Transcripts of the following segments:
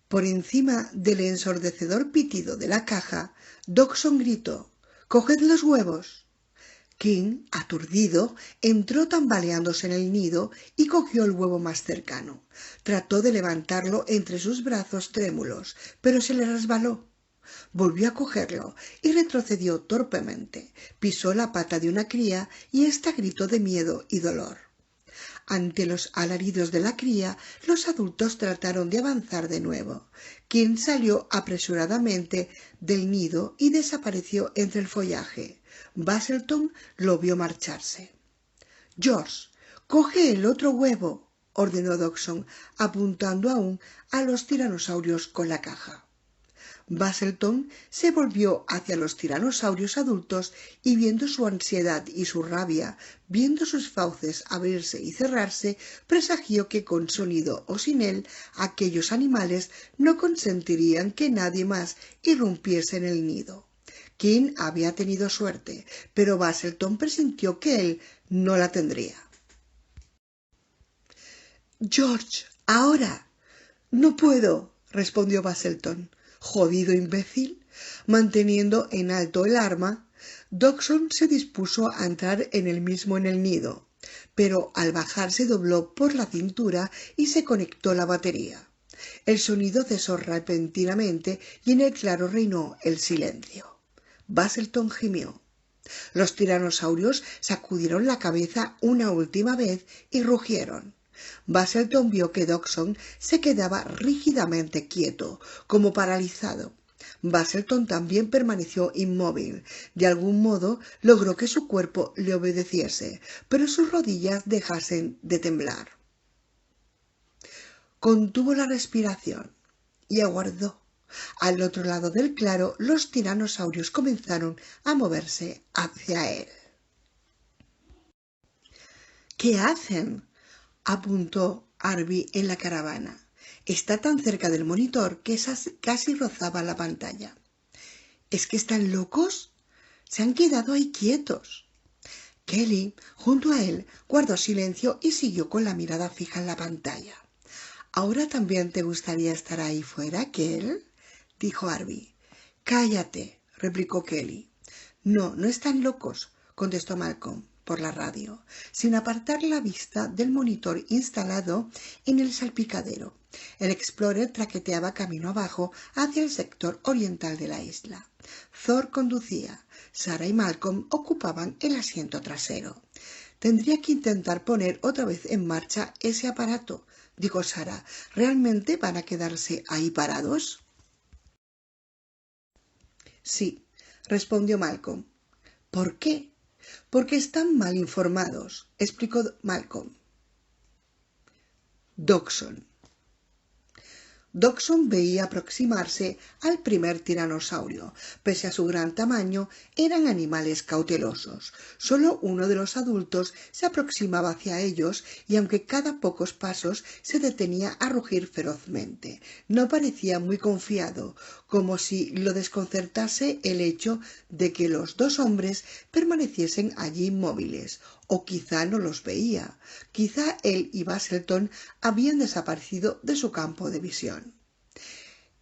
Por encima del ensordecedor pitido de la caja, Dodgson gritó: «¡Coged los huevos!». King, aturdido, entró tambaleándose en el nido y cogió el huevo más cercano. Trató de levantarlo entre sus brazos trémulos, pero se le resbaló. Volvió a cogerlo y retrocedió torpemente. Pisó la pata de una cría y ésta gritó de miedo y dolor. Ante los alaridos de la cría, los adultos trataron de avanzar de nuevo. King salió apresuradamente del nido y desapareció entre el follaje. Basselton lo vio marcharse. «George, coge el otro huevo», ordenó Dodgson, apuntando aún a los tiranosaurios con la caja. Basselton se volvió hacia los tiranosaurios adultos y, viendo su ansiedad y su rabia, viendo sus fauces abrirse y cerrarse, presagió que con sonido o sin él, aquellos animales no consentirían que nadie más irrumpiese en el nido. King había tenido suerte, pero Basselton presintió que él no la tendría. «George, ahora». «No puedo», respondió Basselton. «Jodido imbécil». Manteniendo en alto el arma, Dodgson se dispuso a entrar él mismo en el nido, pero al bajar se dobló por la cintura y se conectó la batería. El sonido cesó repentinamente y en el claro reinó el silencio. Basselton gimió. Los tiranosaurios sacudieron la cabeza una última vez y rugieron. Basselton vio que Dodgson se quedaba rígidamente quieto, como paralizado. Basselton también permaneció inmóvil. De algún modo logró que su cuerpo le obedeciese, pero sus rodillas dejasen de temblar. Contuvo la respiración y aguardó. Al otro lado del claro, los tiranosaurios comenzaron a moverse hacia él. «¿Qué hacen?», apuntó Arby en la caravana. Está tan cerca del monitor que casi rozaba la pantalla. «¿Es que están locos? Se han quedado ahí quietos». Kelly, junto a él, guardó silencio y siguió con la mirada fija en la pantalla. «¿Ahora también te gustaría estar ahí fuera, Kell?», dijo Arby. «Cállate», replicó Kelly. «No, no están locos», contestó Malcolm por la radio, sin apartar la vista del monitor instalado en el salpicadero. El Explorer traqueteaba camino abajo hacia el sector oriental de la isla. Thor conducía. Sarah y Malcolm ocupaban el asiento trasero. «Tendría que intentar poner otra vez en marcha ese aparato», dijo Sarah. «¿Realmente van a quedarse ahí parados?». «Sí», respondió Malcolm. «¿Por qué?». «Porque están mal informados», explicó Malcolm. Dodgson veía aproximarse al primer tiranosaurio. Pese a su gran tamaño, eran animales cautelosos. Solo uno de los adultos se aproximaba hacia ellos y, aunque cada pocos pasos se detenía a rugir ferozmente, no parecía muy confiado, como si lo desconcertase el hecho de que los dos hombres permaneciesen allí inmóviles. O quizá no los veía. Quizá él y Basselton habían desaparecido de su campo de visión.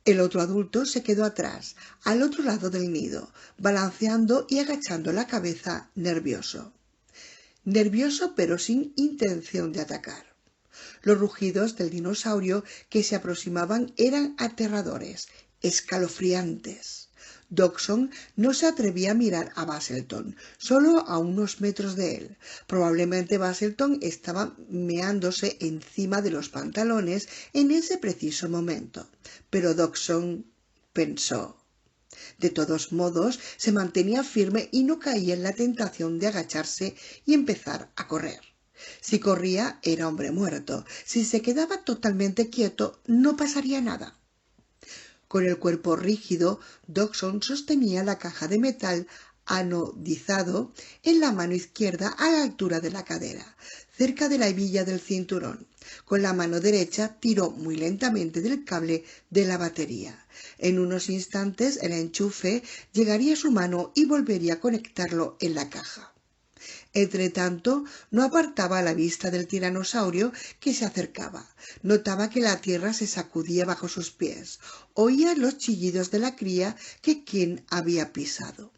El otro adulto se quedó atrás, al otro lado del nido, balanceando y agachando la cabeza, nervioso. Nervioso, pero sin intención de atacar. Los rugidos del dinosaurio que se aproximaban eran aterradores, escalofriantes. Dodgson no se atrevía a mirar a Basselton, solo a unos metros de él. Probablemente Basselton estaba meándose encima de los pantalones en ese preciso momento. Pero Dodgson pensó. De todos modos, se mantenía firme y no caía en la tentación de agacharse y empezar a correr. Si corría, era hombre muerto. Si se quedaba totalmente quieto, no pasaría nada. Con el cuerpo rígido, Dodgson sostenía la caja de metal anodizado en la mano izquierda a la altura de la cadera, cerca de la hebilla del cinturón. Con la mano derecha tiró muy lentamente del cable de la batería. En unos instantes el enchufe llegaría a su mano y volvería a conectarlo en la caja. Entretanto, no apartaba la vista del tiranosaurio que se acercaba. Notaba que la tierra se sacudía bajo sus pies. Oía los chillidos de la cría que quien había pisado.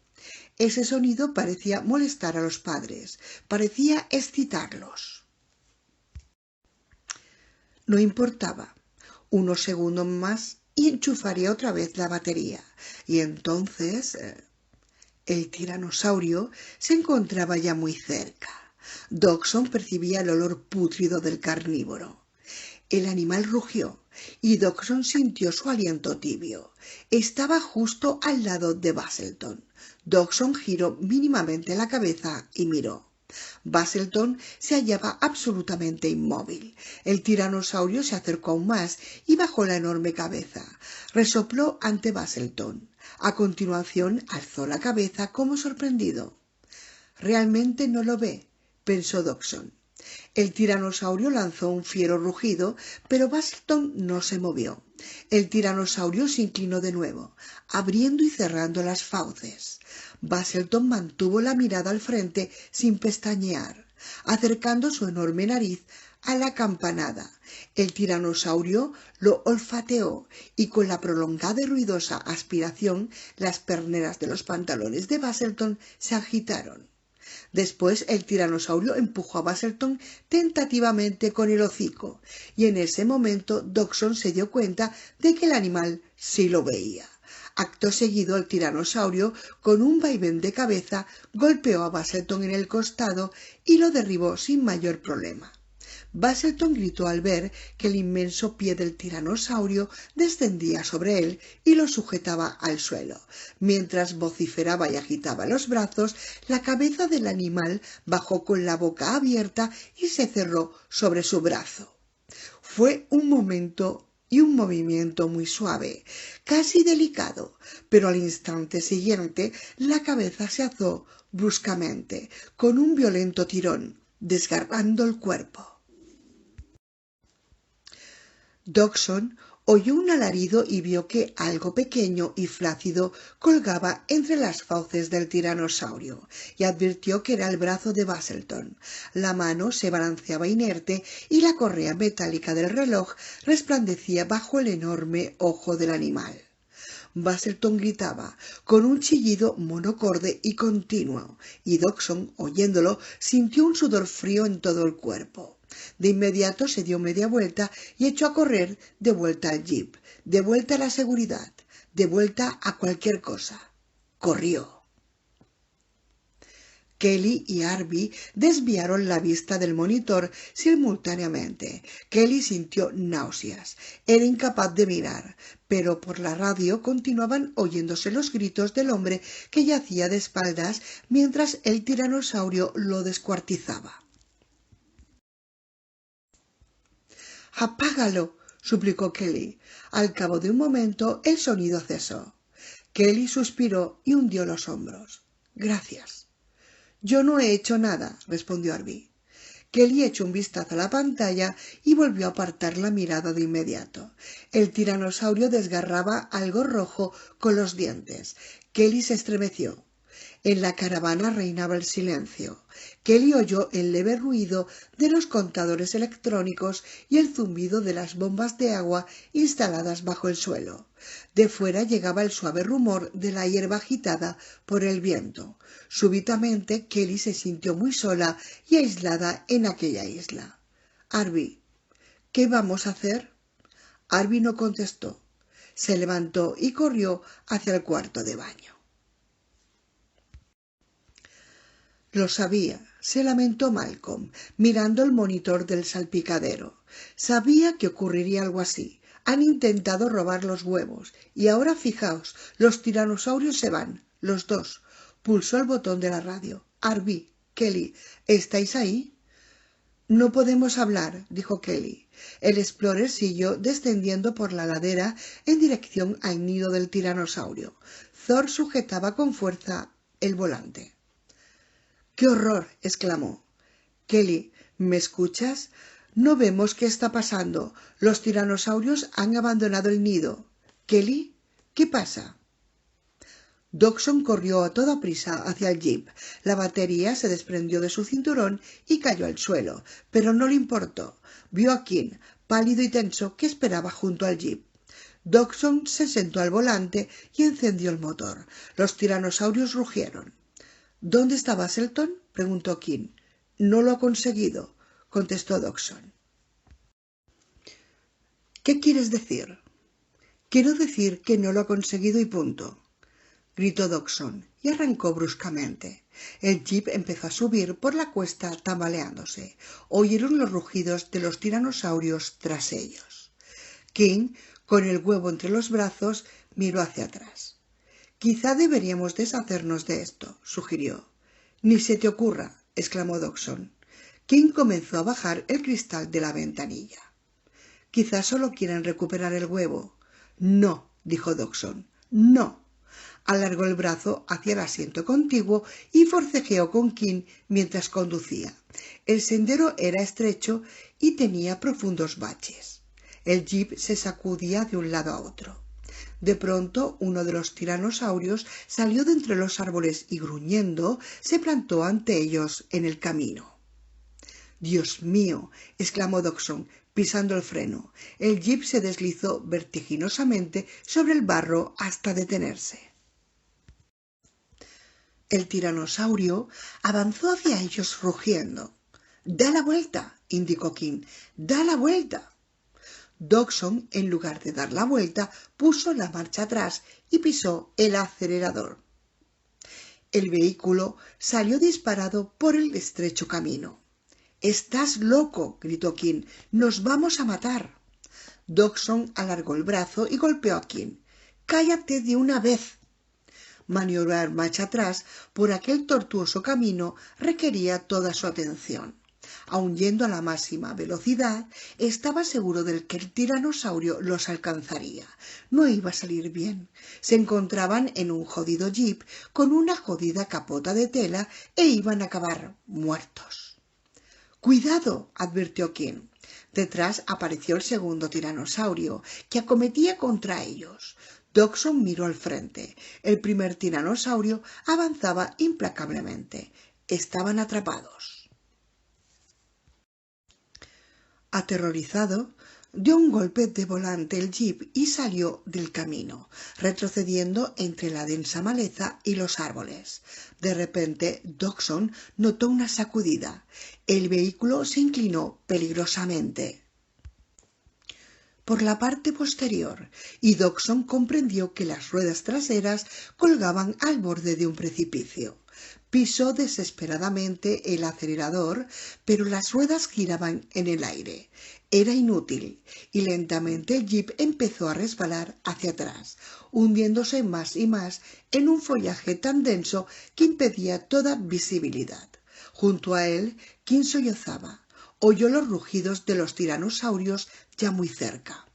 Ese sonido parecía molestar a los padres, parecía excitarlos. No importaba. Unos segundos más y enchufaría otra vez la batería. Y entonces el tiranosaurio se encontraba ya muy cerca. Dodgson percibía el olor pútrido del carnívoro. El animal rugió y Dodgson sintió su aliento tibio. Estaba justo al lado de Basselton. Dodgson giró mínimamente la cabeza y miró. Basselton se hallaba absolutamente inmóvil. El tiranosaurio se acercó aún más y bajó la enorme cabeza. Resopló ante Basselton. A continuación alzó la cabeza como sorprendido. «Realmente no lo ve», pensó Dodgson. El tiranosaurio lanzó un fiero rugido, pero Basselton no se movió. El tiranosaurio se inclinó de nuevo, abriendo y cerrando las fauces. Basselton mantuvo la mirada al frente sin pestañear, acercando su enorme nariz a la campanada. El tiranosaurio lo olfateó y con la prolongada y ruidosa aspiración las perneras de los pantalones de Basselton se agitaron. Después el tiranosaurio empujó a Basselton tentativamente con el hocico, y en ese momento Dodgson se dio cuenta de que el animal sí lo veía. Acto seguido, el tiranosaurio, con un vaivén de cabeza, golpeó a Basselton en el costado y lo derribó sin mayor problema. Basselton gritó al ver que el inmenso pie del tiranosaurio descendía sobre él y lo sujetaba al suelo. Mientras vociferaba y agitaba los brazos, la cabeza del animal bajó con la boca abierta y se cerró sobre su brazo. Fue un momento y un movimiento muy suave, casi delicado, pero al instante siguiente la cabeza se alzó bruscamente, con un violento tirón, desgarrando el cuerpo. Dodgson oyó un alarido y vio que algo pequeño y flácido colgaba entre las fauces del tiranosaurio, y advirtió que era el brazo de Basselton. La mano se balanceaba inerte y la correa metálica del reloj resplandecía bajo el enorme ojo del animal. Basselton gritaba con un chillido monocorde y continuo, y Dodgson, oyéndolo, sintió un sudor frío en todo el cuerpo. De inmediato se dio media vuelta y echó a correr de vuelta al jeep, de vuelta a la seguridad, de vuelta a cualquier cosa. Corrió. Kelly y Arby desviaron la vista del monitor simultáneamente. Kelly sintió náuseas. Era incapaz de mirar, pero por la radio continuaban oyéndose los gritos del hombre que yacía de espaldas mientras el tiranosaurio lo descuartizaba. «Apágalo», suplicó Kelly. Al cabo de un momento el sonido cesó. Kelly suspiró y hundió los hombros. «Gracias». «Yo no he hecho nada», respondió Arby. Kelly echó un vistazo a la pantalla y volvió a apartar la mirada de inmediato. El tiranosaurio desgarraba algo rojo con los dientes. Kelly se estremeció. En la caravana reinaba el silencio. Kelly oyó el leve ruido de los contadores electrónicos y el zumbido de las bombas de agua instaladas bajo el suelo. De fuera llegaba el suave rumor de la hierba agitada por el viento. Súbitamente Kelly se sintió muy sola y aislada en aquella isla. «Arby, ¿qué vamos a hacer?» Arby no contestó. Se levantó y corrió hacia el cuarto de baño. «Lo sabía», se lamentó Malcolm, mirando el monitor del salpicadero. «Sabía que ocurriría algo así. Han intentado robar los huevos. Y ahora fijaos, los tiranosaurios se van, los dos». Pulsó el botón de la radio. «Arby, Kelly, ¿estáis ahí?» «No podemos hablar», dijo Kelly. El Explorer siguió descendiendo por la ladera en dirección al nido del tiranosaurio. Thor sujetaba con fuerza el volante. «¡Qué horror!», exclamó. «Kelly, ¿me escuchas? No vemos qué está pasando. Los tiranosaurios han abandonado el nido. Kelly, ¿qué pasa?» Dodgson corrió a toda prisa hacia el jeep. La batería se desprendió de su cinturón y cayó al suelo, pero no le importó. Vio a King, pálido y tenso, que esperaba junto al jeep. Dodgson se sentó al volante y encendió el motor. Los tiranosaurios rugieron. —¿Dónde está Basselton? —preguntó King. —No lo ha conseguido —contestó Dodgson. —¿Qué quieres decir? —Quiero decir que no lo ha conseguido y punto —gritó Dodgson, y arrancó bruscamente. El jeep empezó a subir por la cuesta tambaleándose. Oyeron los rugidos de los tiranosaurios tras ellos. King, con el huevo entre los brazos, miró hacia atrás. —Quizá deberíamos deshacernos de esto —sugirió. —Ni se te ocurra —exclamó Dodgson. King comenzó a bajar el cristal de la ventanilla. —Quizá solo quieran recuperar el huevo. —No —dijo Dodgson—, no. Alargó el brazo hacia el asiento contiguo y forcejeó con King mientras conducía. El sendero era estrecho y tenía profundos baches. El jeep se sacudía de un lado a otro. De pronto uno de los tiranosaurios salió de entre los árboles y, gruñendo, se plantó ante ellos en el camino. —¡Dios mío! —exclamó Dodgson, pisando el freno. El jeep se deslizó vertiginosamente sobre el barro hasta detenerse. El tiranosaurio avanzó hacia ellos rugiendo. —¡Da la vuelta! —indicó King. —¡Da la vuelta! Dodgson, en lugar de dar la vuelta, puso la marcha atrás y pisó el acelerador. El vehículo salió disparado por el estrecho camino. —¡Estás loco! —gritó King. —¡Nos vamos a matar! Dodgson alargó el brazo y golpeó a King. —¡Cállate de una vez! Maniobrar marcha atrás por aquel tortuoso camino requería toda su atención. Aun yendo a la máxima velocidad, estaba seguro de que el tiranosaurio los alcanzaría. No iba a salir bien. Se encontraban en un jodido jeep con una jodida capota de tela e iban a acabar muertos. —¡Cuidado! —advirtió King. Detrás apareció el segundo tiranosaurio, que acometía contra ellos. Dodgson miró al frente. El primer tiranosaurio avanzaba implacablemente. Estaban atrapados. Aterrorizado, dio un golpe de volante el jeep y salió del camino, retrocediendo entre la densa maleza y los árboles. De repente, Dodgson notó una sacudida. El vehículo se inclinó peligrosamente por la parte posterior, y Dodgson comprendió que las ruedas traseras colgaban al borde de un precipicio. Pisó desesperadamente el acelerador, pero las ruedas giraban en el aire. Era inútil, y lentamente el jeep empezó a resbalar hacia atrás, hundiéndose más y más en un follaje tan denso que impedía toda visibilidad. Junto a él, King sollozaba. Oyó los rugidos de los tiranosaurios ya muy cerca.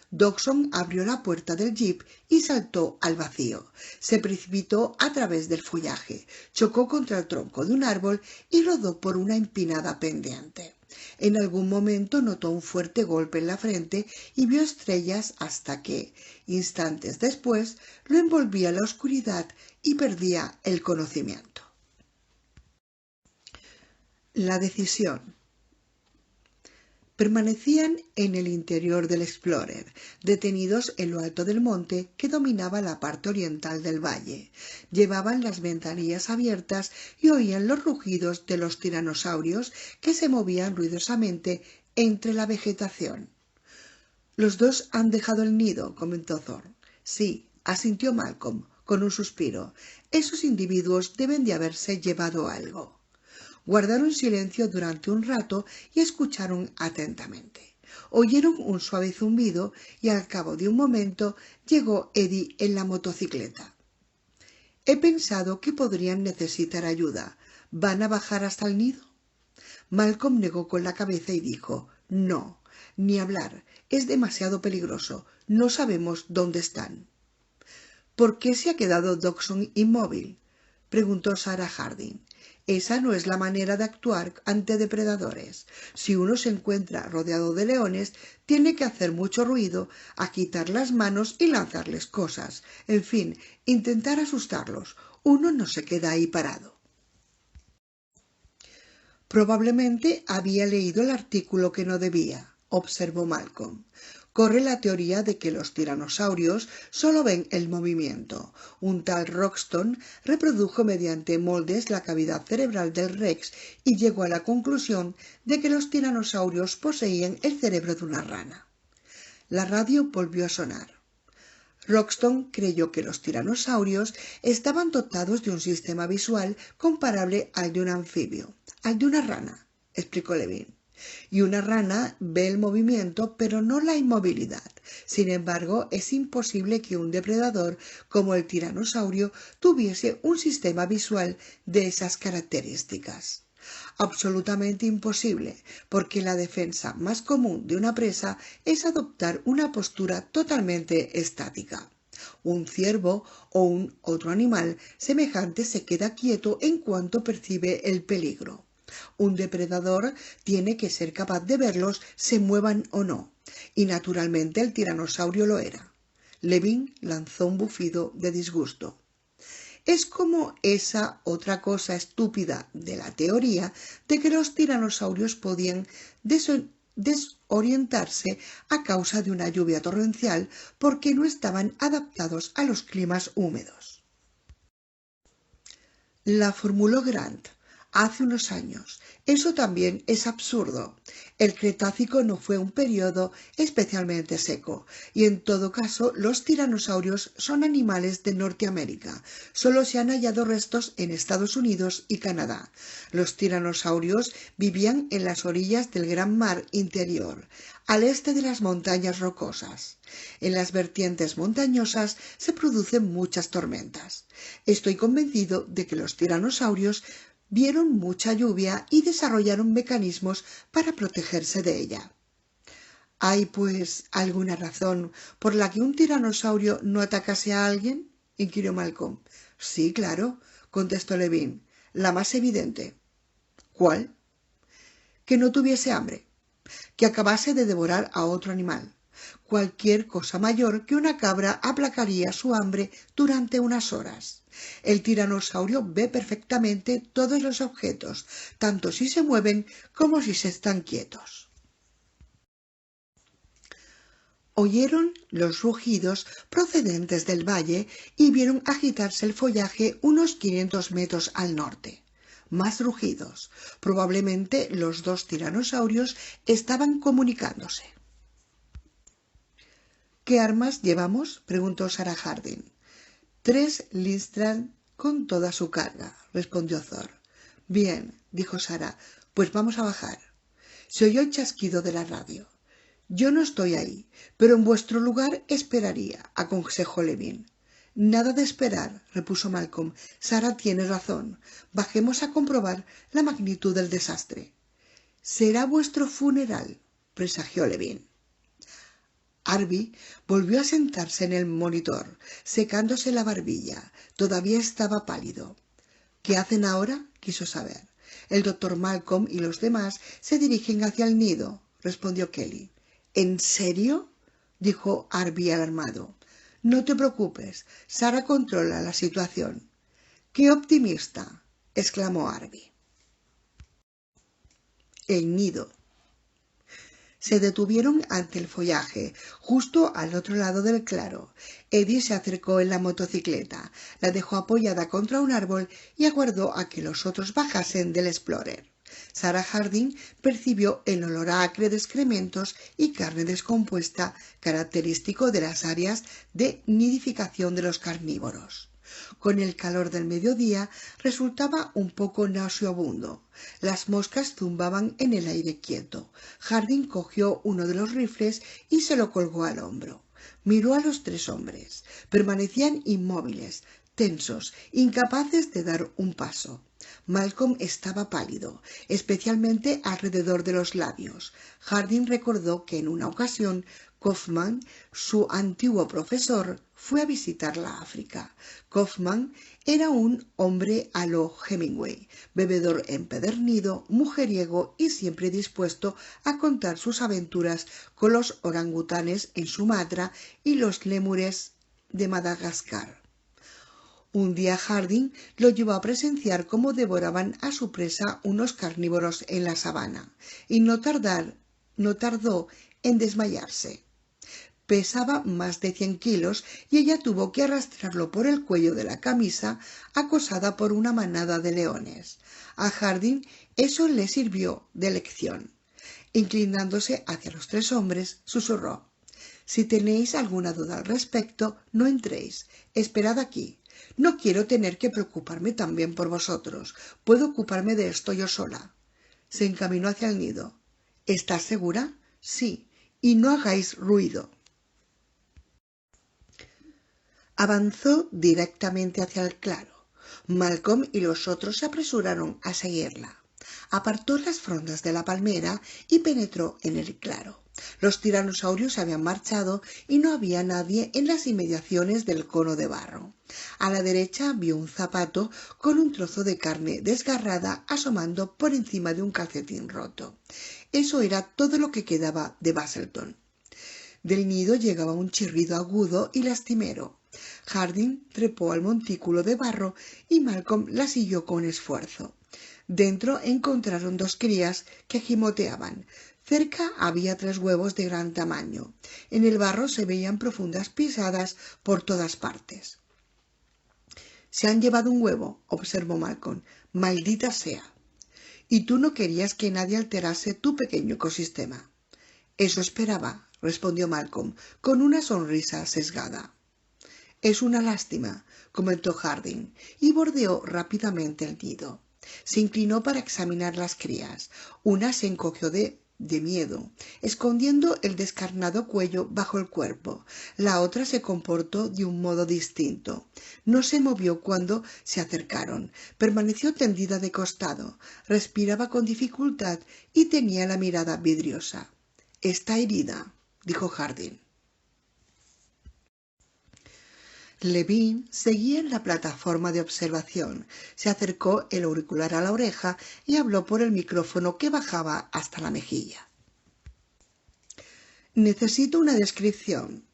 Dodgson abrió la puerta del jeep y saltó al vacío. Se precipitó a través del follaje, chocó contra el tronco de un árbol y rodó por una empinada pendiente. En algún momento notó un fuerte golpe en la frente y vio estrellas hasta que, instantes después, lo envolvía la oscuridad y perdía el conocimiento. La decisión. Permanecían en el interior del Explorer, detenidos en lo alto del monte que dominaba la parte oriental del valle. Llevaban las ventanillas abiertas y oían los rugidos de los tiranosaurios que se movían ruidosamente entre la vegetación. —Los dos han dejado el nido —comentó Thorne. —Sí —asintió Malcolm con un suspiro—, esos individuos deben de haberse llevado algo. Guardaron silencio durante un rato y escucharon atentamente. Oyeron un suave zumbido y al cabo de un momento llegó Eddie en la motocicleta. —He pensado que podrían necesitar ayuda. ¿Van a bajar hasta el nido? Malcolm negó con la cabeza y dijo: —No, ni hablar. Es demasiado peligroso. No sabemos dónde están. —¿Por qué se ha quedado Dodgson inmóvil? —preguntó Sarah Harding. Esa no es la manera de actuar ante depredadores. Si uno se encuentra rodeado de leones, tiene que hacer mucho ruido, agitar las manos y lanzarles cosas. En fin, intentar asustarlos. Uno no se queda ahí parado. Probablemente había leído el artículo que no debía, observó Malcolm. Corre la teoría de que los tiranosaurios solo ven el movimiento. Un tal Roxton reprodujo mediante moldes la cavidad cerebral del Rex y llegó a la conclusión de que los tiranosaurios poseían el cerebro de una rana. La radio volvió a sonar. Roxton creyó que los tiranosaurios estaban dotados de un sistema visual comparable al de un anfibio, al de una rana, explicó Levin. Y una rana ve el movimiento pero no la inmovilidad. Sin embargo, es imposible que un depredador como el tiranosaurio tuviese un sistema visual de esas características. Absolutamente imposible, porque la defensa más común de una presa es adoptar una postura totalmente estática. Un ciervo o un otro animal semejante se queda quieto en cuanto percibe el peligro. Un depredador tiene que ser capaz de verlos, se muevan o no, y naturalmente el tiranosaurio lo era. Levin lanzó un bufido de disgusto. Es como esa otra cosa estúpida de la teoría de que los tiranosaurios podían desorientarse a causa de una lluvia torrencial porque no estaban adaptados a los climas húmedos. La formuló Grant hace unos años. Eso también es absurdo. El Cretácico no fue un período especialmente seco, y en todo caso los tiranosaurios son animales de Norteamérica. Solo se han hallado restos en Estados Unidos y Canadá. Los tiranosaurios vivían en las orillas del gran mar interior, al este de las montañas rocosas. En las vertientes montañosas se producen muchas tormentas. Estoy convencido de que los tiranosaurios vieron mucha lluvia y desarrollaron mecanismos para protegerse de ella. ¿Hay, pues, alguna razón por la que un tiranosaurio no atacase a alguien?, inquirió Malcolm. Sí, claro, contestó Levin. La más evidente. ¿Cuál? Que no tuviese hambre, que acabase de devorar a otro animal. Cualquier cosa mayor que una cabra aplacaría su hambre durante unas horas. El tiranosaurio ve perfectamente todos los objetos, tanto si se mueven como si se están quietos. Oyeron los rugidos procedentes del valle y vieron agitarse el follaje unos 500 metros al norte. Más rugidos. Probablemente los dos tiranosaurios estaban comunicándose. ¿Qué armas llevamos?, preguntó Sarah Harding. 3 Lindstrand con toda su carga, respondió Thor. Bien, dijo Sarah, pues vamos a bajar. Se oyó el chasquido de la radio. Yo no estoy ahí, pero en vuestro lugar esperaría, aconsejó Levin. Nada de esperar, repuso Malcolm. Sarah tiene razón. Bajemos a comprobar la magnitud del desastre. Será vuestro funeral, presagió Levin. Arby volvió a sentarse en el monitor, secándose la barbilla. Todavía estaba pálido. ¿Qué hacen ahora?, quiso saber. El doctor Malcolm y los demás se dirigen hacia el nido, respondió Kelly. ¿En serio?, dijo Arby alarmado. No te preocupes, Sarah controla la situación. ¡Qué optimista!, exclamó Arby. El nido. Se detuvieron ante el follaje, justo al otro lado del claro. Eddie se acercó en la motocicleta, la dejó apoyada contra un árbol y aguardó a que los otros bajasen del Explorer. Sarah Harding percibió el olor acre de excrementos y carne descompuesta, característico de las áreas de nidificación de los carnívoros. Con el calor del mediodía resultaba un poco nauseabundo. Las moscas zumbaban en el aire quieto. Harding cogió uno de los rifles y se lo colgó al hombro. Miró a los 3 hombres. Permanecían inmóviles, tensos, incapaces de dar un paso. Malcolm estaba pálido, especialmente alrededor de los labios. Harding recordó que en una ocasión, Kaufman, su antiguo profesor, fue a visitar la África. Kaufman era un hombre a lo Hemingway, bebedor empedernido, mujeriego y siempre dispuesto a contar sus aventuras con los orangutanes en Sumatra y los lémures de Madagascar. Un día Harding lo llevó a presenciar cómo devoraban a su presa unos carnívoros en la sabana, y no tardó en desmayarse. Pesaba más de 100 kilos y ella tuvo que arrastrarlo por el cuello de la camisa, acosada por una manada de leones. A Harding eso le sirvió de lección. Inclinándose hacia los 3 hombres, susurró: «Si tenéis alguna duda al respecto, no entréis. Esperad aquí. No quiero tener que preocuparme también por vosotros. Puedo ocuparme de esto yo sola». Se encaminó hacia el nido. «¿Estás segura?» «Sí, y no hagáis ruido». Avanzó directamente hacia el claro. Malcolm y los otros se apresuraron a seguirla. Apartó las frondas de la palmera y penetró en el claro. Los tiranosaurios se habían marchado y no había nadie en las inmediaciones del cono de barro. A la derecha vio un zapato con un trozo de carne desgarrada asomando por encima de un calcetín roto. Eso era todo lo que quedaba de Basselton. Del nido llegaba un chirrido agudo y lastimero. Harding trepó al montículo de barro y Malcolm la siguió con esfuerzo. Dentro encontraron 2 crías que gimoteaban. Cerca había 3 huevos de gran tamaño. En el barro se veían profundas pisadas por todas partes. «Se han llevado un huevo», observó Malcolm. «Maldita sea». «Y tú no querías que nadie alterase tu pequeño ecosistema». «Eso esperaba», respondió Malcolm, con una sonrisa sesgada. «Es una lástima», comentó Harding, y bordeó rápidamente el nido. Se inclinó para examinar las crías. Una se encogió de miedo, escondiendo el descarnado cuello bajo el cuerpo. La otra se comportó de un modo distinto. No se movió cuando se acercaron. Permaneció tendida de costado. Respiraba con dificultad y tenía la mirada vidriosa. «Está herida», dijo Harding. Levin seguía en la plataforma de observación. Se acercó el auricular a la oreja y habló por el micrófono que bajaba hasta la mejilla. «Necesito una descripción».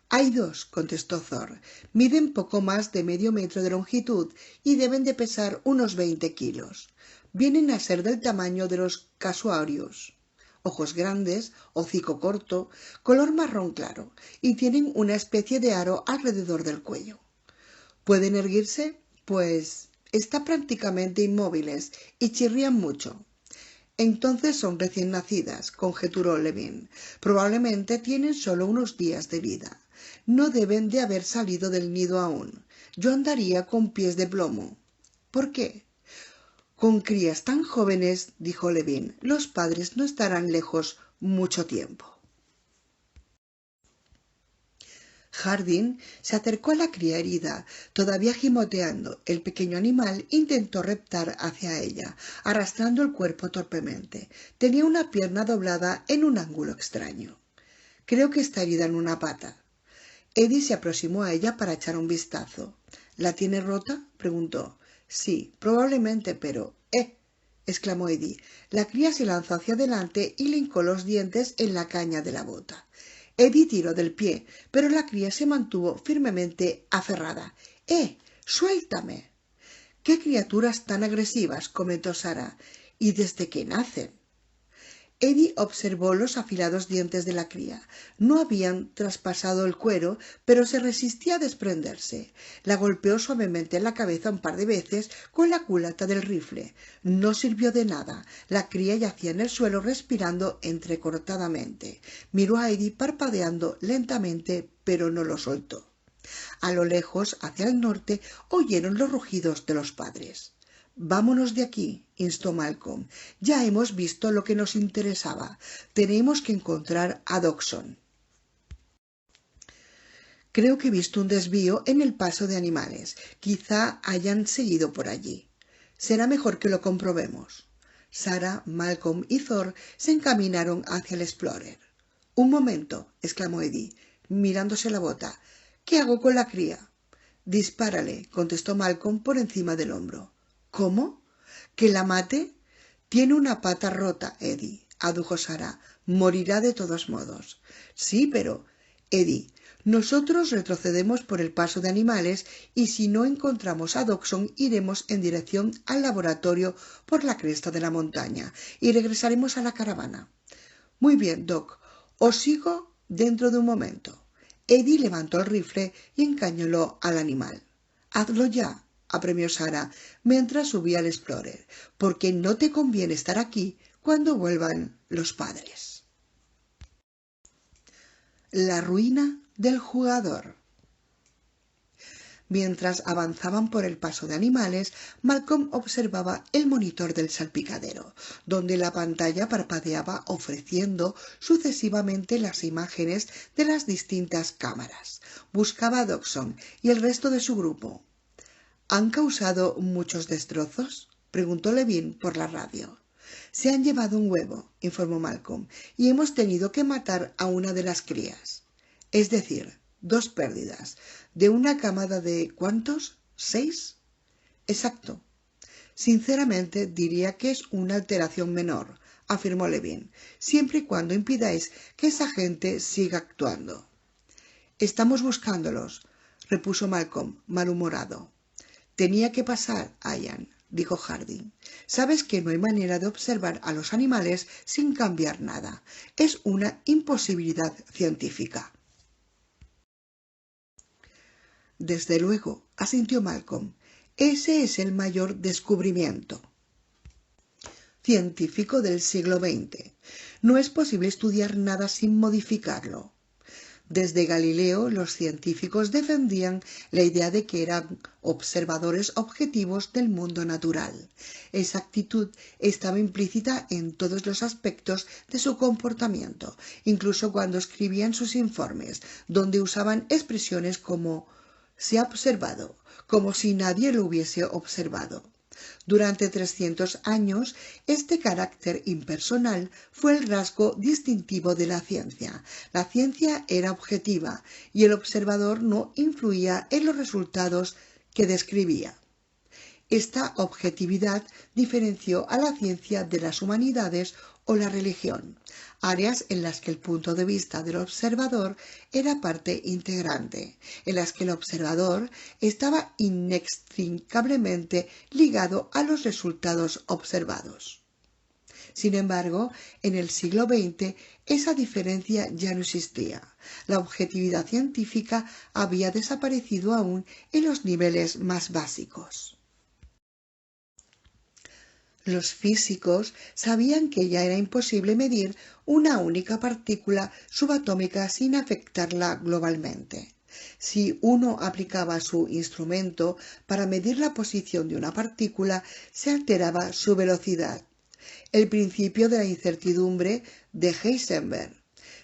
«Hay 2», contestó Thor. «Miden poco más de medio metro de longitud y deben de pesar unos 20 kilos. Vienen a ser del tamaño de los casuarios. Ojos grandes, hocico corto, color marrón claro, y tienen una especie de aro alrededor del cuello. ¿Pueden erguirse? Pues están prácticamente inmóviles y chirrían mucho». «Entonces son recién nacidas», conjeturó Levin. «Probablemente tienen solo unos días de vida. No deben de haber salido del nido aún. Yo andaría con pies de plomo». «¿Por qué?» «Con crías tan jóvenes», dijo Levin, «los padres no estarán lejos mucho tiempo». Harding se acercó a la cría herida. Todavía gimoteando, el pequeño animal intentó reptar hacia ella, arrastrando el cuerpo torpemente. Tenía una pierna doblada en un ángulo extraño. «Creo que está herida en una pata». Eddie se aproximó a ella para echar un vistazo. «¿La tiene rota?», preguntó. «Sí, probablemente, pero...» exclamó Eddie. La cría se lanzó hacia adelante y le hincó los dientes en la caña de la bota. Eddie tiró del pie, pero la cría se mantuvo firmemente aferrada. ¡Suéltame! «¡Qué criaturas tan agresivas!», comentó Sarah. «¿Y desde qué nacen?». Eddie observó los afilados dientes de la cría. No habían traspasado el cuero, pero se resistía a desprenderse. La golpeó suavemente en la cabeza un par de veces con la culata del rifle. No sirvió de nada. La cría yacía en el suelo respirando entrecortadamente. Miró a Eddie parpadeando lentamente, pero no lo soltó. A lo lejos, hacia el norte, oyeron los rugidos de los padres. «Vámonos de aquí», instó Malcolm. «Ya hemos visto lo que nos interesaba. Tenemos que encontrar a Dodgson». «Creo que he visto un desvío en el paso de animales. Quizá hayan seguido por allí. Será mejor que lo comprobemos». Sarah, Malcolm y Thor se encaminaron hacia el Explorer. Un momento, exclamó Eddie, mirándose la bota. ¿Qué hago con la cría? Dispárale, contestó Malcolm por encima del hombro. ¿Cómo? ¿Que la mate? Tiene una pata rota, Eddie, adujo Sarah. Morirá de todos modos. Sí, pero... Eddie, nosotros retrocedemos por el paso de animales y si no encontramos a Dodgson iremos en dirección al laboratorio por la cresta de la montaña y regresaremos a la caravana. Muy bien, Doc. Os sigo dentro de un momento. Eddie levantó el rifle y encañonó al animal. Hazlo ya, apremió Sarah mientras subía al Explorer, porque no te conviene estar aquí cuando vuelvan los padres. La ruina del jugador. Mientras avanzaban por el paso de animales, Malcolm observaba el monitor del salpicadero, donde la pantalla parpadeaba ofreciendo sucesivamente las imágenes de las distintas cámaras. Buscaba a Dodgson y el resto de su grupo. ¿Han causado muchos destrozos?, preguntó Levin por la radio. Se han llevado un huevo, informó Malcolm, y hemos tenido que matar a una de las crías. Es decir, 2 pérdidas. ¿De una camada de cuántos? 6. Exacto. Sinceramente diría que es una alteración menor, afirmó Levin, siempre y cuando impidáis que esa gente siga actuando. Estamos buscándolos, repuso Malcolm, malhumorado. Tenía que pasar, Ian, dijo Harding. Sabes que no hay manera de observar a los animales sin cambiar nada. Es una imposibilidad científica. Desde luego, asintió Malcolm. Ese es el mayor descubrimiento científico del siglo XX. No es posible estudiar nada sin modificarlo. Desde Galileo, los científicos defendían la idea de que eran observadores objetivos del mundo natural. Esa actitud estaba implícita en todos los aspectos de su comportamiento, incluso cuando escribían sus informes, donde usaban expresiones como «se ha observado», como si nadie lo hubiese observado. Durante 300 años, este carácter impersonal fue el rasgo distintivo de la ciencia. La ciencia era objetiva y el observador no influía en los resultados que describía. Esta objetividad diferenció a la ciencia de las humanidades o la religión, áreas en las que el punto de vista del observador era parte integrante, en las que el observador estaba inextricablemente ligado a los resultados observados. Sin embargo, en el siglo XX esa diferencia ya no existía. La objetividad científica había desaparecido aún en los niveles más básicos. Los físicos sabían que ya era imposible medir una única partícula subatómica sin afectarla globalmente. Si uno aplicaba su instrumento para medir la posición de una partícula, se alteraba su velocidad. El principio de la incertidumbre de Heisenberg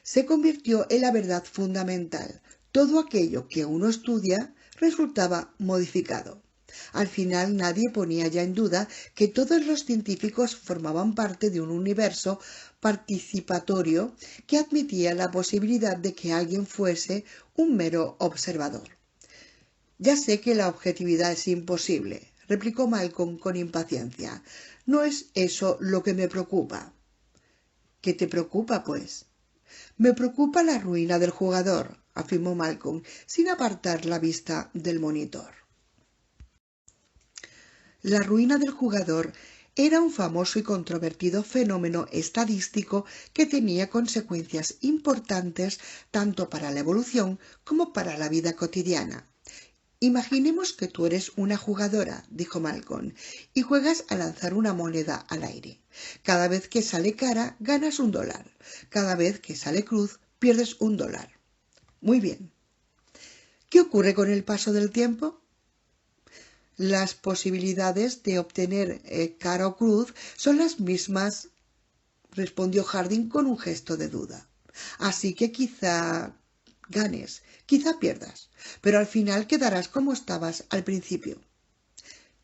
se convirtió en la verdad fundamental. Todo aquello que uno estudia resultaba modificado. Al final nadie ponía ya en duda que todos los científicos formaban parte de un universo participatorio que admitía la posibilidad de que alguien fuese un mero observador. Ya sé que la objetividad es imposible, replicó Malcolm con impaciencia. No es eso lo que me preocupa. ¿Qué te preocupa, pues? Me preocupa la ruina del jugador, afirmó Malcolm, sin apartar la vista del monitor. La ruina del jugador era un famoso y controvertido fenómeno estadístico que tenía consecuencias importantes tanto para la evolución como para la vida cotidiana. Imaginemos que tú eres una jugadora, dijo Malcolm, y juegas a lanzar una moneda al aire. Cada vez que sale cara, ganas $1. Cada vez que sale cruz, pierdes $1. Muy bien. ¿Qué ocurre con el paso del tiempo? Las posibilidades de obtener cara o cruz son las mismas, respondió Harding con un gesto de duda. Así que quizá ganes, quizá pierdas, pero al final quedarás como estabas al principio.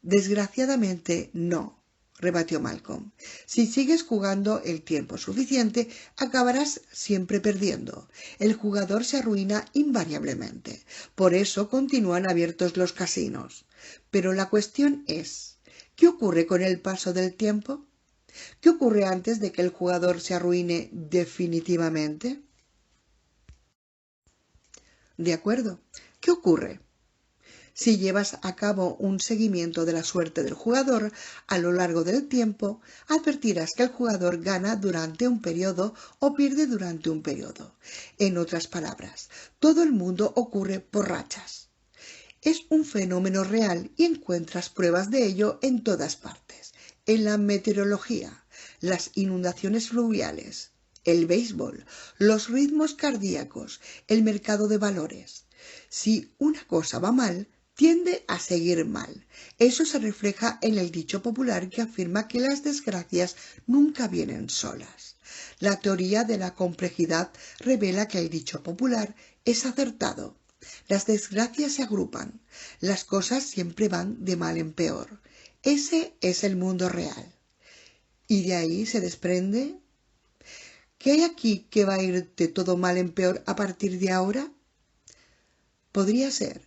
Desgraciadamente no, rebatió Malcolm. Si sigues jugando el tiempo suficiente, acabarás siempre perdiendo. El jugador se arruina invariablemente. Por eso continúan abiertos los casinos. Pero la cuestión es, ¿qué ocurre con el paso del tiempo? ¿Qué ocurre antes de que el jugador se arruine definitivamente? De acuerdo. ¿Qué ocurre? Si llevas a cabo un seguimiento de la suerte del jugador a lo largo del tiempo, advertirás que el jugador gana durante un periodo o pierde durante un periodo. En otras palabras, todo el mundo ocurre por rachas. Es un fenómeno real y encuentras pruebas de ello en todas partes. En la meteorología, las inundaciones fluviales, el béisbol, los ritmos cardíacos, el mercado de valores. Si una cosa va mal, tiende a seguir mal. Eso se refleja en el dicho popular que afirma que las desgracias nunca vienen solas. La teoría de la complejidad revela que el dicho popular es acertado. Las desgracias se agrupan. Las cosas siempre van de mal en peor. Ese es el mundo real. Y de ahí se desprende... ¿Qué hay aquí que va a ir de todo mal en peor a partir de ahora? Podría ser.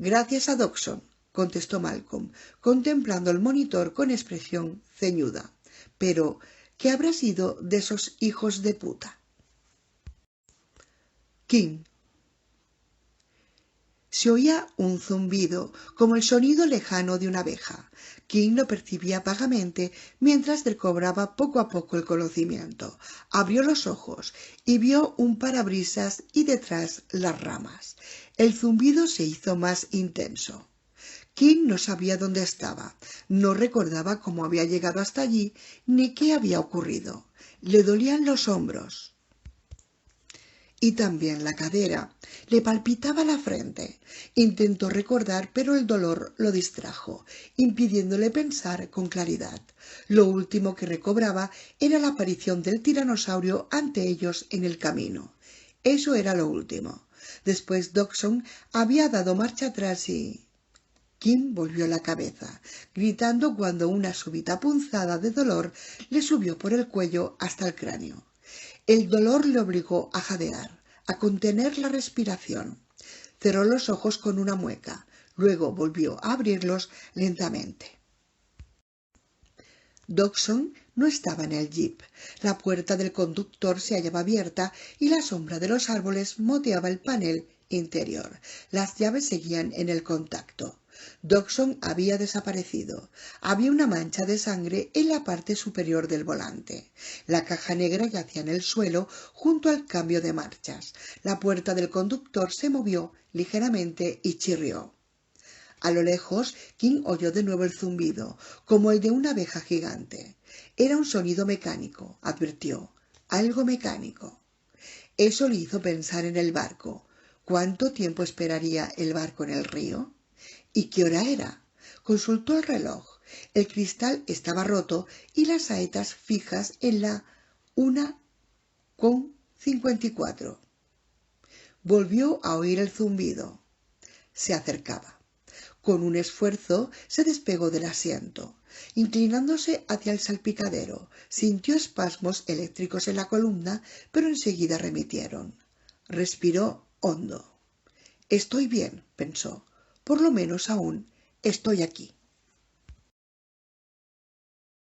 Gracias a Dodgson, contestó Malcolm, contemplando el monitor con expresión ceñuda. Pero, ¿qué habrá sido de esos hijos de puta? King. Se oía un zumbido, como el sonido lejano de una abeja. King lo percibía vagamente mientras recobraba poco a poco el conocimiento. Abrió los ojos y vio un parabrisas y detrás las ramas. El zumbido se hizo más intenso. King no sabía dónde estaba, no recordaba cómo había llegado hasta allí ni qué había ocurrido. Le dolían los hombros y también la cadera. Le palpitaba la frente. Intentó recordar, pero el dolor lo distrajo, impidiéndole pensar con claridad. Lo último que recobraba era la aparición del tiranosaurio ante ellos en el camino. Eso era lo último. Después Dodgson había dado marcha atrás y... Kim volvió la cabeza, gritando cuando una súbita punzada de dolor le subió por el cuello hasta el cráneo. El dolor le obligó a jadear, a contener la respiración. Cerró los ojos con una mueca, luego volvió a abrirlos lentamente. Dodgson no estaba en el jeep. La puerta del conductor se hallaba abierta y la sombra de los árboles moteaba el panel interior. Las llaves seguían en el contacto. Dodgson había desaparecido. Había una mancha de sangre en la parte superior del volante. La caja negra yacía en el suelo junto al cambio de marchas. La puerta del conductor se movió ligeramente y chirrió. A lo lejos, King oyó de nuevo el zumbido, como el de una abeja gigante. Era un sonido mecánico, advirtió. Algo mecánico. Eso le hizo pensar en el barco. ¿Cuánto tiempo esperaría el barco en el río? ¿Y qué hora era? Consultó el reloj. El cristal estaba roto y las saetas fijas en la 1:54. Volvió a oír el zumbido. Se acercaba. Con un esfuerzo se despegó del asiento. Inclinándose hacia el salpicadero, sintió espasmos eléctricos en la columna, pero enseguida remitieron. Respiró hondo. Estoy bien, pensó. Por lo menos aún estoy aquí.